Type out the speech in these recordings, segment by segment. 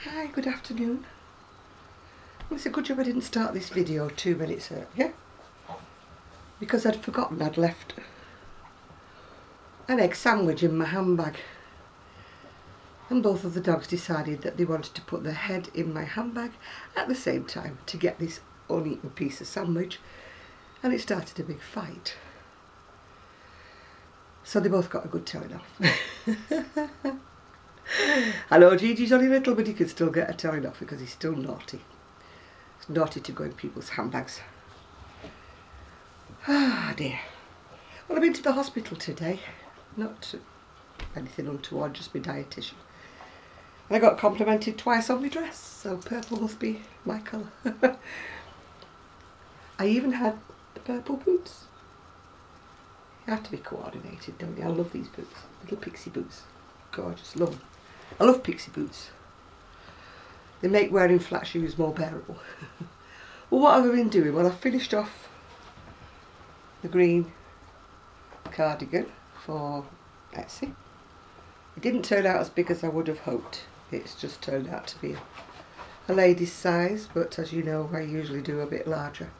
Hi, good afternoon. Well, it's a good job I didn't start this video 2 minutes early, yeah? Because I'd forgotten I'd left an egg sandwich in my handbag. And both of the dogs decided that they wanted to put their head in my handbag at the same time to get this uneaten piece of sandwich. And it started a big fight. So they both got a good telling off. I know Gigi's only little, but he can still get a telling off because he's still naughty. It's naughty to go in people's handbags. Ah dear. Well, I've been to the hospital today. Not anything untoward, just my dietitian. And I got complimented twice on my dress, so purple must be my colour. I even had the purple boots. You have to be coordinated, don't you? I love these boots. Little pixie boots. Gorgeous, love them. I love pixie boots. They make wearing flat shoes more bearable. Well, what have I been doing? Well, I finished off the green cardigan for Etsy. It didn't turn out as big as I would have hoped. It's just turned out to be a lady's size, but as you know, I usually do a bit larger.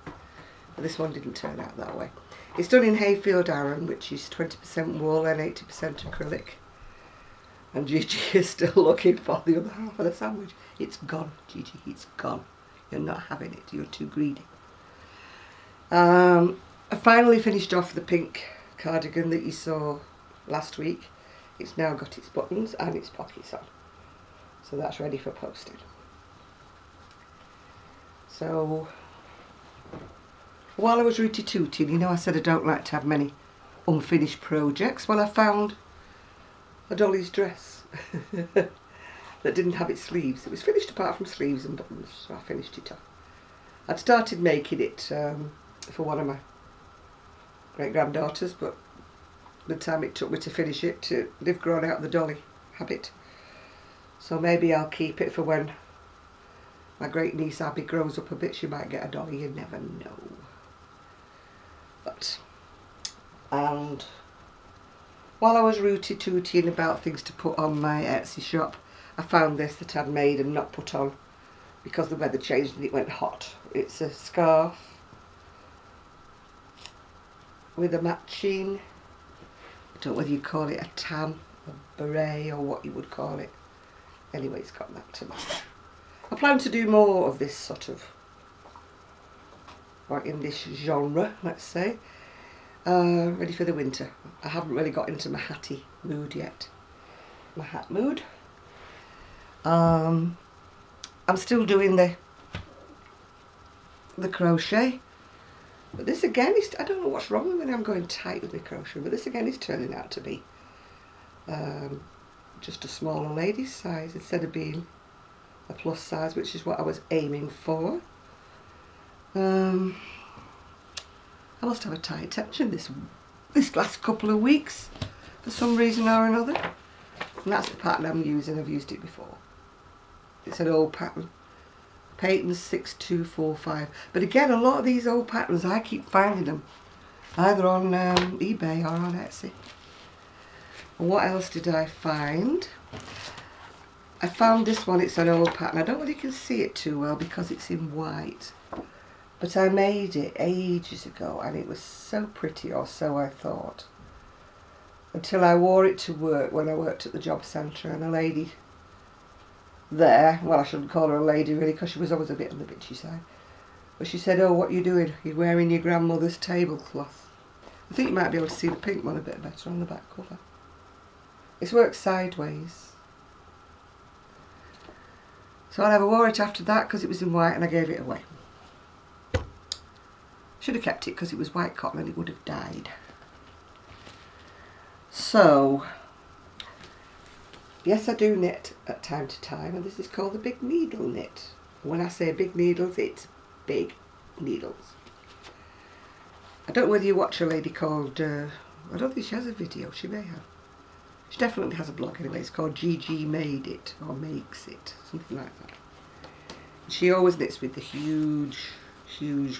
But this one didn't turn out that way. It's done in Hayfield Aran, which is 20% wool and 80% acrylic. And Gigi is still looking for the other half of the sandwich. It's gone, Gigi, it's gone. You're not having it, you're too greedy. I finally finished off the pink cardigan that you saw last week. It's now got its buttons and its pockets on. So that's ready for posting. So, while I was rooty tooting, you know I said I don't like to have many unfinished projects. Well, I found a dolly's dress that didn't have its sleeves. It was finished apart from sleeves and buttons, so I finished it off. I'd started making it for one of my great-granddaughters, but the time it took me to finish it, they've grown out of the dolly habit. So maybe I'll keep it for when my great-niece Abby grows up a bit. She might get a dolly, you never know. But, and while I was rooty tooting about things to put on my Etsy shop, I found this that I'd made and not put on because the weather changed and it went hot. It's a scarf with a matching, I don't know whether you call it a tam, a beret, or what you would call it. Anyway, it's got that to match. I plan to do more of this sort of, like in this genre, let's say. Ready for the winter. I haven't really got into my hatty mood yet. My hat mood. I'm still doing the crochet. But this again is, I don't know what's wrong with me, I'm going tight with my crochet, but this again is turning out to be just a smaller lady's size instead of being a plus size, which is what I was aiming for. I must have a tight tension this last couple of weeks for some reason or another. And that's the pattern I'm using. I've used it before. It's an old pattern. Peyton's 6245. But again, a lot of these old patterns, I keep finding them either on eBay or on Etsy. And what else did I find? I found this one. It's an old pattern. I don't really can see it too well because it's in white. But I made it ages ago and it was so pretty, or so I thought. Until I wore it to work when I worked at the job centre, and a lady there, well, I shouldn't call her a lady really because she was always a bit on the bitchy side, but she said, "Oh, what are you doing? You're wearing your grandmother's tablecloth." I think you might be able to see the pink one a bit better on the back cover. It's worked sideways. So I never wore it after that because it was in white and I gave it away. Should have kept it because it was white cotton and it would have died. So, yes, I do knit at time to time, and this is called the big needle knit. When I say big needles, it's big needles. I don't know whether you watch a lady called, I don't think she has a video, she may have. She definitely has a blog anyway, it's called Gigi Made It, or Makes It, something like that. She always knits with the huge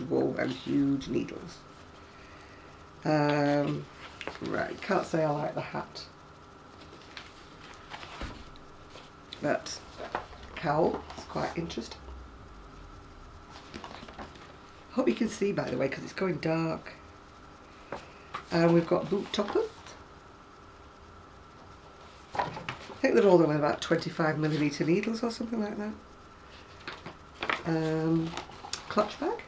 wool and huge needles. Right, can't say I like the hat. But cowl. It's quite interesting. Hope you can see, by the way, because it's going dark. And we've got boot toppers. I think they're all about 25mm needles or something like that. Clutch bag.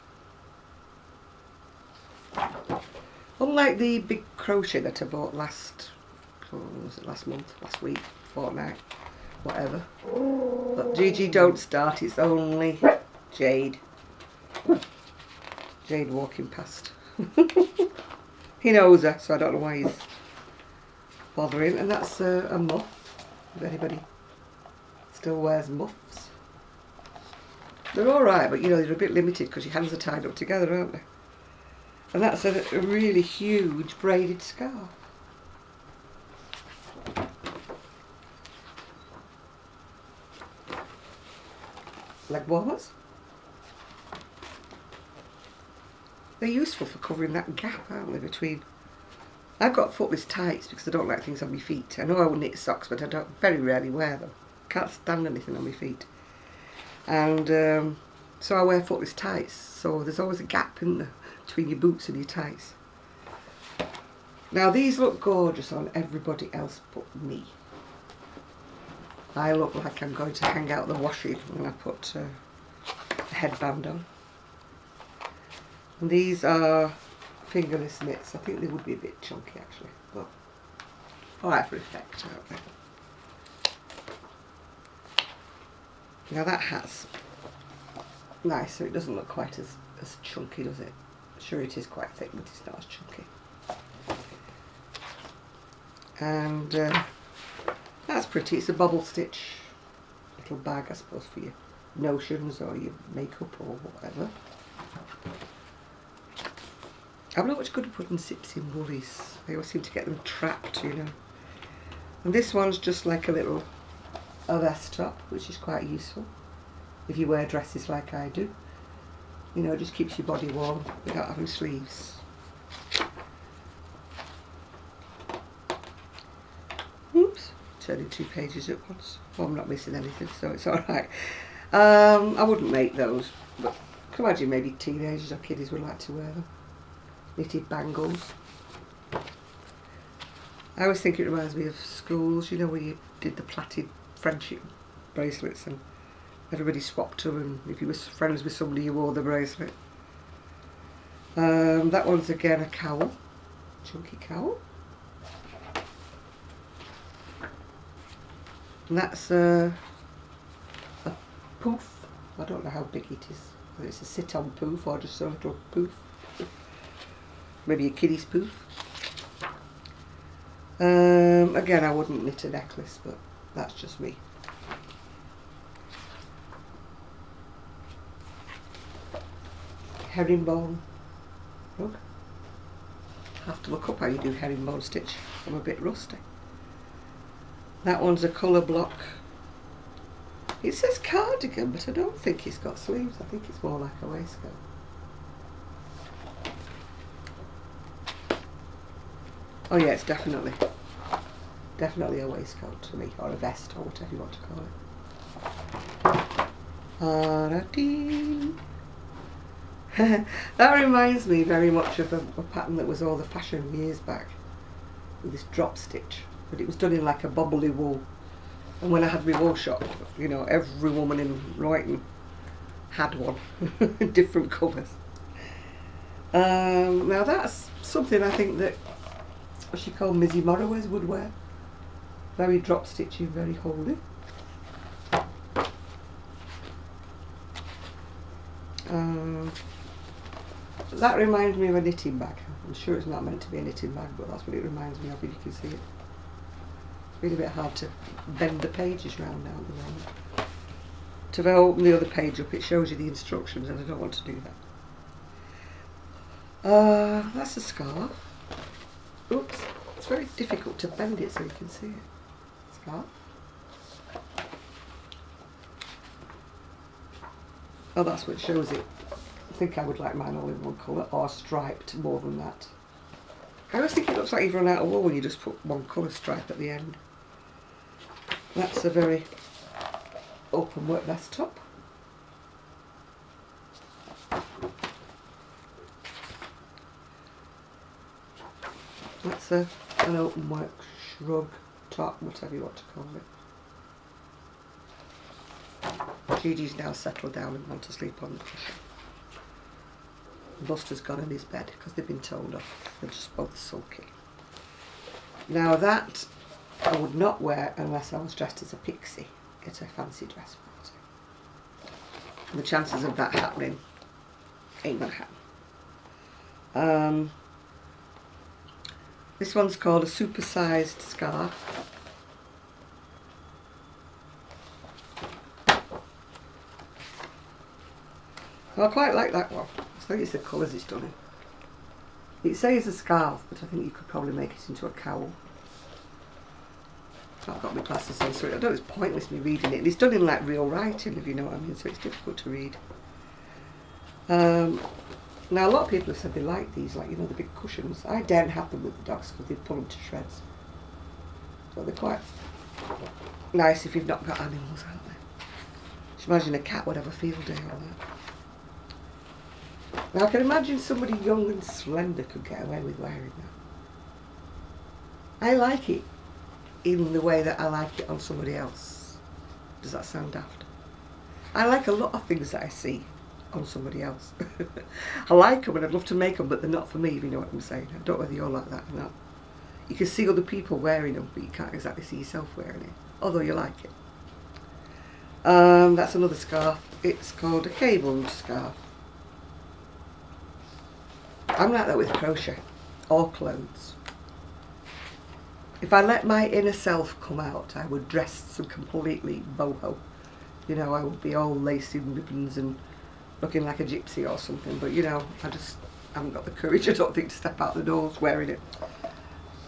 Unlike the big crochet that I bought last month, last week, fortnight, whatever. But Gigi, don't start, it's only Jade. Jade walking past. He knows her, so I don't know why he's bothering. And that's a muff, if anybody still wears muffs. They're alright, but you know, they're a bit limited because your hands are tied up together, aren't they? And that's a really huge braided scarf. Leg warmers. They're useful for covering that gap, aren't they, between... I've got footless tights because I don't like things on my feet. I know I will knit socks, but I don't very rarely wear them. Can't stand anything on my feet. And so I wear footless tights, so there's always a gap in there between your boots and your tights. Now these look gorgeous on everybody else but me. I look like I'm going to hang out the washing when I put a headband on. And these are fingerless knits. I think they would be a bit chunky actually, but alright for effect, aren't they? Now that hat's nice, so it doesn't look quite as chunky, does it? Sure, it is quite thick, but it's not as chunky. And that's pretty. It's a bobble stitch little bag, I suppose, for your notions or your makeup or whatever. I'm not much good at putting zips in woolies. I always seem to get them trapped, you know. And this one's just like a little vest top, which is quite useful if you wear dresses like I do. You know, it just keeps your body warm without having sleeves. Oops, turning 2 pages at once. Well, I'm not missing anything, so it's alright. I wouldn't make those, but I can imagine maybe teenagers or kiddies would like to wear them. Knitted bangles. I always think it reminds me of schools, you know, where you did the plaited friendship bracelets and everybody swapped them, and if you were friends with somebody you wore the bracelet. That one's again a cowl, chunky cowl. And that's a poof. I don't know how big it is, whether it's a sit-on poof or just a little poof. Maybe a kiddie's poof. Again, I wouldn't knit a necklace, but that's just me. Herringbone rug. I have to look up how you do herringbone stitch. I'm a bit rusty. That one's a colour block. It says cardigan, but I don't think it's got sleeves. I think it's more like a waistcoat. Oh yeah, it's definitely a waistcoat to me, or a vest, or whatever you want to call it. That reminds me very much of a pattern that was all the fashion years back, with this drop stitch, but it was done in like a bobbly wool. And when I had my wool shop, you know, every woman in Royton had one, different colours. Now that's something I think that what she called Missy Morrowers would wear. Very drop stitchy, very holdy. That reminds me of a knitting bag. I'm sure it's not meant to be a knitting bag, but that's what it reminds me of, if you can see it. It's really a bit hard to bend the pages around now at the moment. To open the other page up, it shows you the instructions, and I don't want to do that. That's a scarf. Oops, it's very difficult to bend it so you can see it. Scarf. Oh, that's what shows it. I think I would like mine all in one colour, or striped more than that. I always think it looks like you've run out of wool when you just put one colour stripe at the end. That's a very open work desktop. That's an open work shrug top, whatever you want to call it. Gigi's now settled down and want to sleep on the cushion. Buster's gone in his bed because they've been told off. They're just both sulky. Now that I would not wear unless I was dressed as a pixie at a fancy dress party. And the chances of that happening ain't gonna happen. This one's called a supersized scarf. Well, I quite like that one. I think it's the colours it's done in. It says a scarf, but I think you could probably make it into a cowl. I've got my glasses on, so I know it's pointless me reading it. And it's done in like real writing, if you know what I mean, so it's difficult to read. Now a lot of people have said they like these, like, you know, the big cushions. I don't have them with the dogs because they pull them to shreds. So they're quite nice if you've not got animals, aren't they? Just imagine a cat would have a field day on that. Now I can imagine somebody young and slender could get away with wearing that. I like it in the way that I like it on somebody else. Does that sound daft? I like a lot of things that I see on somebody else. I like them and I'd love to make them, but they're not for me, if you know what I'm saying. I don't know whether you're like that or not. You can see other people wearing them, but you can't exactly see yourself wearing it, although you like it. That's another scarf. It's called a cabled scarf. I'm like that with crochet or clothes. If I let my inner self come out, I would dress so completely boho. You know, I would be all lacy and ribbons and looking like a gypsy or something, but you know, I just haven't got the courage, I don't think, to step out the doors wearing it.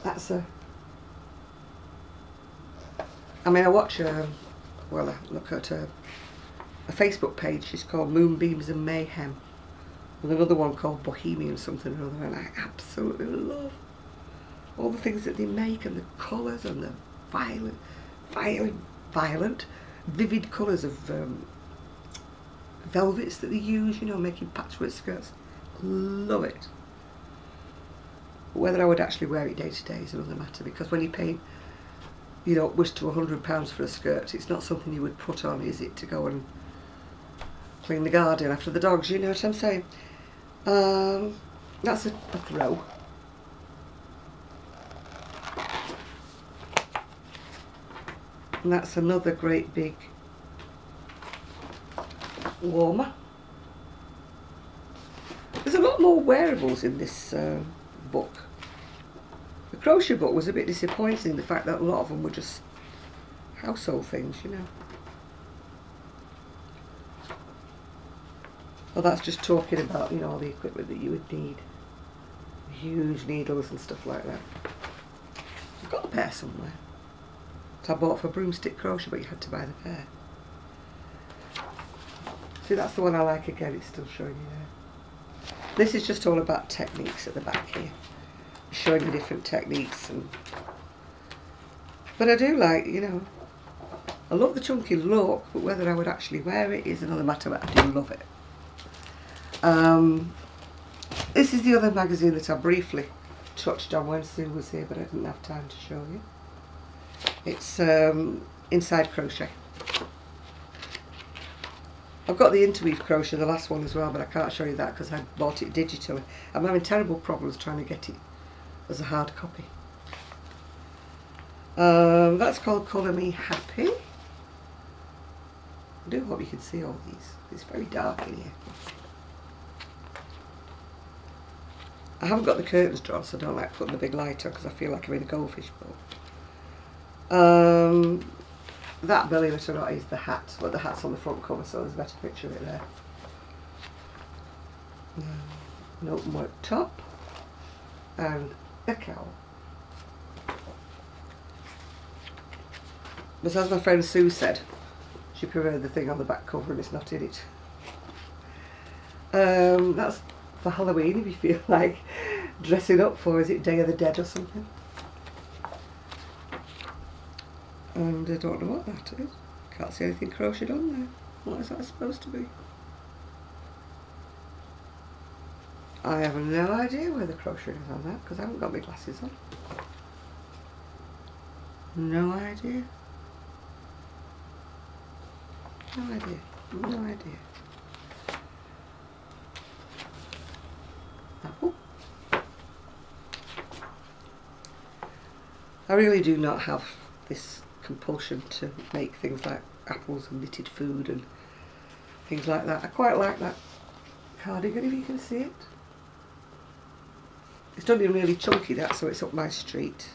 That's a... I mean, I watch well, I look at a Facebook page, she's called Moonbeams and Mayhem. And another one called Bohemian something or other, and I absolutely love all the things that they make and the colours and the violent, vivid colours of velvets that they use, you know, making patchwork skirts. Love it. But whether I would actually wear it day to day is another matter, because when you pay, you know, upwards to £100 for a skirt, it's not something you would put on, is it, to go and clean the garden after the dogs, you know what I'm saying? That's a throw. And that's another great big warmer. There's a lot more wearables in this book. The crochet book was a bit disappointing, the fact that a lot of them were just household things, you know. Well, that's just talking about, you know, all the equipment that you would need. Huge needles and stuff like that. I've got a pair somewhere. So I bought for broomstick crochet, but you had to buy the pair. See, that's the one I like again, it's still showing you there. This is just all about techniques at the back here. Showing you different techniques. But I do like, you know, I love the chunky look, but whether I would actually wear it is another matter, but I do love it. This is the other magazine that I briefly touched on when Sue was here, but I didn't have time to show you. It's Inside Crochet. I've got the Interweave Crochet, the last one as well, but I can't show you that because I bought it digitally. I'm having terrible problems trying to get it as a hard copy. That's called Colour Me Happy. I do hope you can see all these. It's very dark in here. I haven't got the curtains drawn, so I don't like putting the big light on because I feel like I'm in a goldfish bowl. That, believe it or not, is the hat, but the hat's on the front cover, so there's a better picture of it there. An open work top and a cowl. But as my friend Sue said, she preferred the thing on the back cover and it's not in it. That's for Halloween if you feel like dressing up for, is it Day of the Dead or something? And I don't know what that is. Can't see anything crocheted on there. What is that supposed to be? I have no idea where the crochet is on that because I haven't got my glasses on. No idea. No idea. No idea. Apple. I really do not have this compulsion to make things like apples and knitted food and things like that. I quite like that cardigan, if you can see it. It's done in really chunky, that, so it's up my street.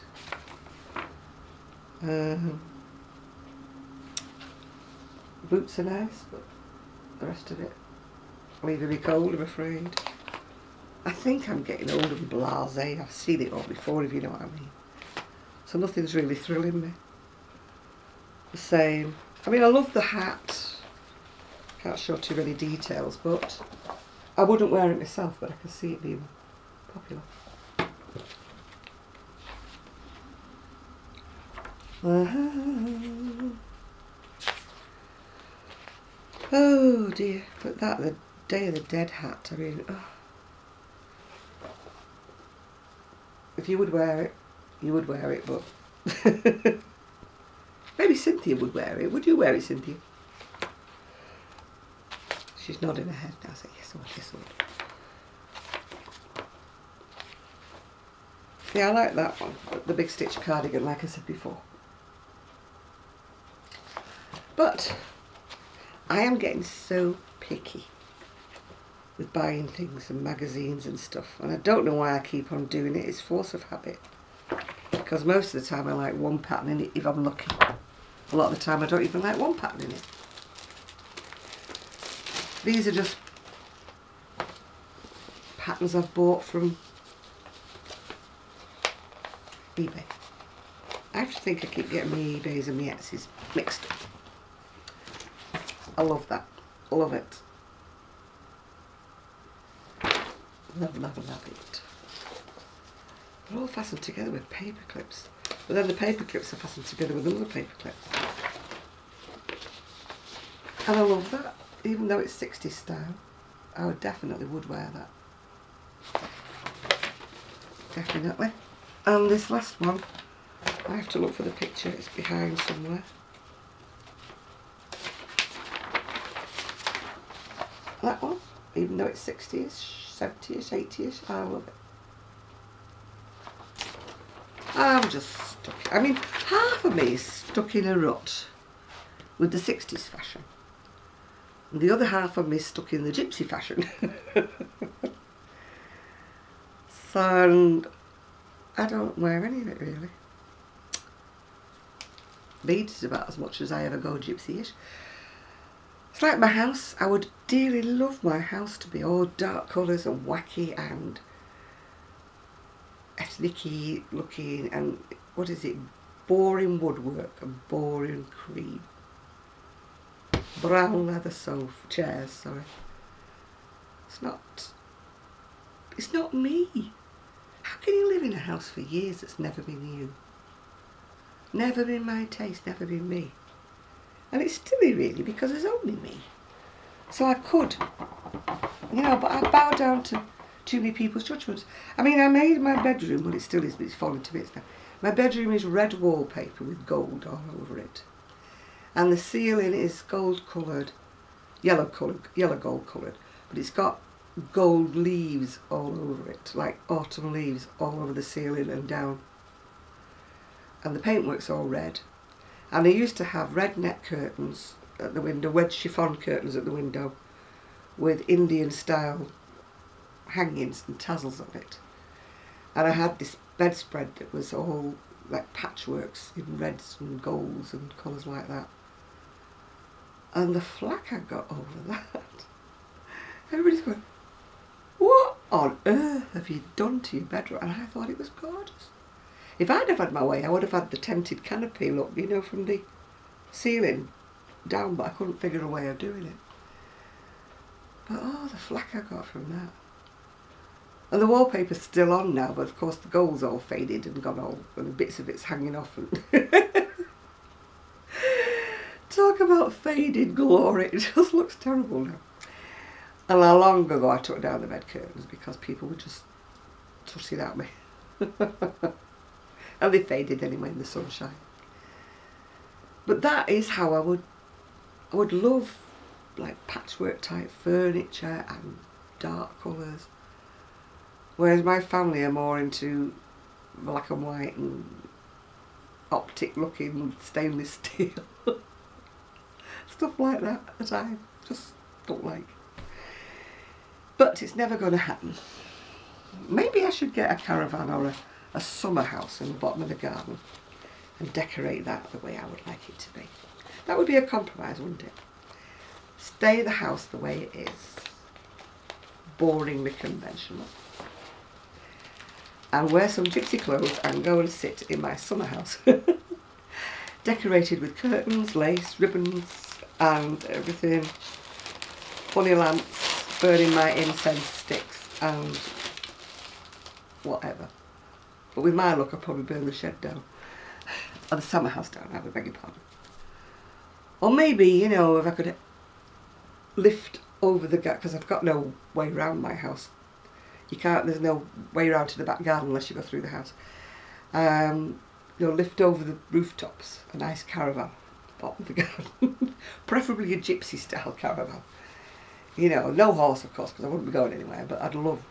Boots are nice, but the rest of it leaving me cold, I'm afraid. I think I'm getting old and blasé. I've seen it all before, if you know what I mean. So nothing's really thrilling me. The same. I mean, I love the hat. Can't show too many details, but I wouldn't wear it myself, but I can see it being popular. Oh dear, but that, the Day of the Dead hat, I mean, oh. If you would wear it, you would wear it, but maybe Cynthia would wear it. Would you wear it, Cynthia? She's nodding her head now, saying yes I would, yes I would. Yeah, I like that one, the big stitch cardigan, like I said before. But I am getting so picky with buying things and magazines and stuff, and I don't know why I keep on doing it. It's force of habit, because most of the time I like one pattern in it if I'm lucky. A lot of the time I don't even like one pattern in it. These are just patterns I've bought from eBay. I have to think I keep getting my eBays and my Etsy's mixed up. I love that. Love it. Love, love, love it. They're all fastened together with paper clips. But then the paper clips are fastened together with another paper clip. And I love that. Even though it's 60s style, I definitely would wear that. Definitely. And this last one, I have to look for the picture. It's behind somewhere. That one, even though it's 60ish, 70ish, 80ish, I love it. I'm just stuck. I mean, half of me is stuck in a rut with the 60s fashion. And the other half of me is stuck in the gypsy fashion. So, I don't wear any of it really. Beads is about as much as I ever go gypsy-ish. It's like my house. I would dearly love my house to be all dark colours and wacky and ethnic-y looking and, what is it, boring woodwork and boring cream. Brown leather sofa chairs, sorry. It's not me. How can you live in a house for years that's never been you? Never been my taste, never been me. And it's silly really, because there's only me. So I could, you know, but I bow down to too many people's judgments. I mean, I made my bedroom, well it still is, but it's fallen to bits now. My bedroom is red wallpaper with gold all over it. And the ceiling is gold coloured, yellow gold coloured, but it's got gold leaves all over it, like autumn leaves all over the ceiling and down. And the paintwork's all red. And I used to have red net curtains at the window, red chiffon curtains at the window with Indian style hangings and tassels on it. And I had this bedspread that was all like patchworks in reds and golds and colours like that. And the flack I got over that. Everybody's going, what on earth have you done to your bedroom? And I thought it was gorgeous. If I'd have had my way, I would have had the tented canopy look, you know, from the ceiling down, but I couldn't figure a way of doing it. But oh, the flack I got from that. And the wallpaper's still on now, but of course the gold's all faded and gone all, and bits of it's hanging off. And talking Talk about faded glory, it just looks terrible now. And how long ago I took down the bed curtains because people were just tossing at me. And they faded anyway in the sunshine. But that is how I would love like patchwork type furniture and dark colours. Whereas my family are more into black and white and optic looking stainless steel. Stuff like that I just don't like. But it's never going to happen. Maybe I should get a caravan or a summer house in the bottom of the garden and decorate that the way I would like it to be. That would be a compromise, wouldn't it? Stay the house the way it is. Boringly conventional. And wear some gypsy clothes and go and sit in my summer house. Decorated with curtains, lace, ribbons and everything. Funny lamps, burning my incense sticks and whatever. But with my luck I'll probably burn the shed down. Or the summer house down, I beg your pardon. Or maybe, you know, if I could lift over the garden, because I've got no way round my house. There's no way round to the back garden unless you go through the house. You know, lift over the rooftops, a nice caravan, bottom of the garden. Preferably a gypsy style caravan. You know, no horse of course, because I wouldn't be going anywhere, but I'd love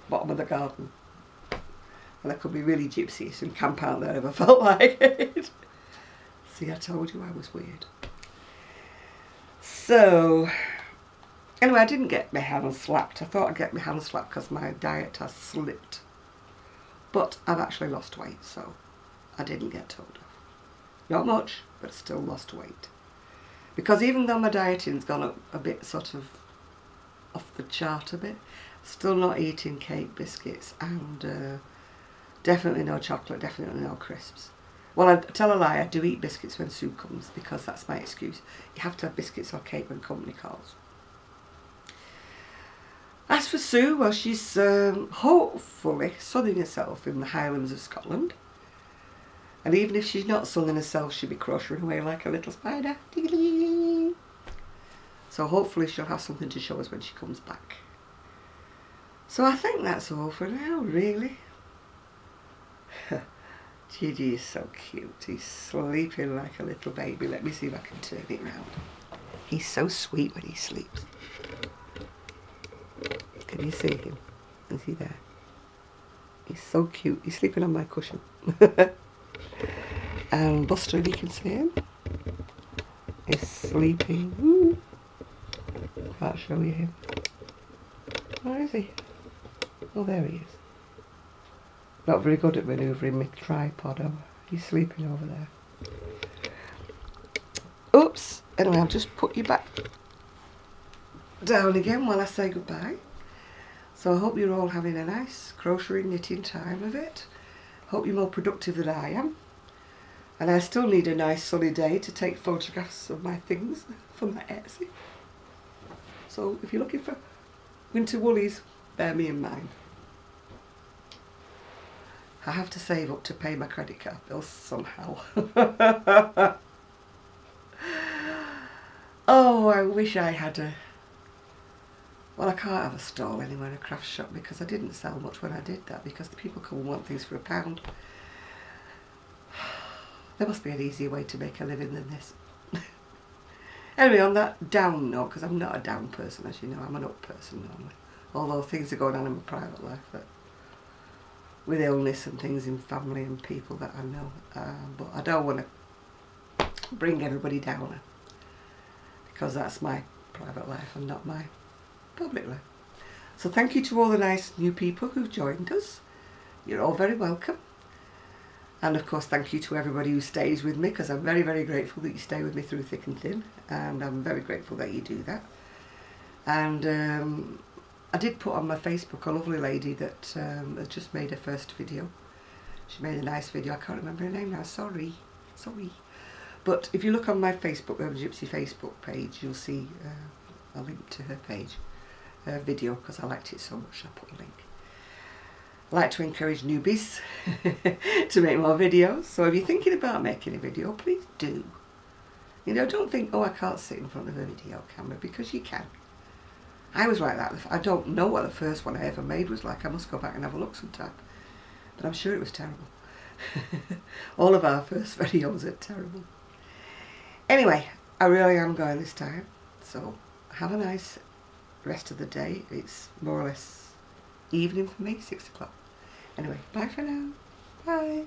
bottom of the garden. And I could be really gypsy and camp out there if I felt like it. See, I told you I was weird. So, anyway, I didn't get my hand slapped. I thought I'd get my hand slapped because my diet has slipped. But I've actually lost weight, so I didn't get told off. Not much, but still lost weight. Because even though my dieting's gone up a bit sort of off the chart a bit, still not eating cake, biscuits and definitely no chocolate, definitely no crisps. Well, I tell a lie, I do eat biscuits when Sue comes because that's my excuse. You have to have biscuits or cake when company calls. As for Sue, well, she's hopefully sunning herself in the Highlands of Scotland. And even if she's not sunning herself, she'll be crocheting away like a little spider. So hopefully she'll have something to show us when she comes back. So I think that's all for now, really. Gigi is so cute. He's sleeping like a little baby. Let me see if I can turn it round. He's so sweet when he sleeps. Can you see him? Is he there? He's so cute. He's sleeping on my cushion. And Buster, if you can see him, is sleeping. Ooh. Can't show you him. Where is he? Oh, there he is. Not very good at manoeuvring my tripod over. He's sleeping over there. Oops. Anyway, I'll just put you back down again while I say goodbye. So I hope you're all having a nice crocheting, knitting time of it. Hope you're more productive than I am. And I still need a nice sunny day to take photographs of my things for my Etsy. So if you're looking for winter woolies, bear me in mind. I have to save up to pay my credit card bills somehow. Oh, I wish I had a... Well, I can't have a stall anywhere in a craft shop because I didn't sell much when I did that because the people come and want things for £1. There must be an easier way to make a living than this. Anyway, on that down note, because I'm not a down person, as you know, I'm an up person normally. Although things are going on in my private life that, with illness and things in family and people that I know. But I don't want to bring everybody down because that's my private life and not my public life. So thank you to all the nice new people who've joined us. You're all very welcome. And of course thank you to everybody who stays with me because I'm very, very grateful that you stay with me through thick and thin. And I'm very grateful that you do that. And I did put on my Facebook a lovely lady that has just made her first video. She made a nice video. I can't remember her name now. Sorry. But if you look on my Facebook, Gypsy Facebook page, you'll see a link to her page, her video, because I liked it so much. I put a link. I like to encourage newbies to make more videos. So if you're thinking about making a video, please do. You know, don't think, oh, I can't sit in front of a video camera, because you can. I was like that. I don't know what the first one I ever made was like. I must go back and have a look sometime. But I'm sure it was terrible. All of our first videos are terrible. Anyway, I really am going this time. So have a nice rest of the day. It's more or less evening for me, 6 o'clock. Anyway, bye for now. Bye.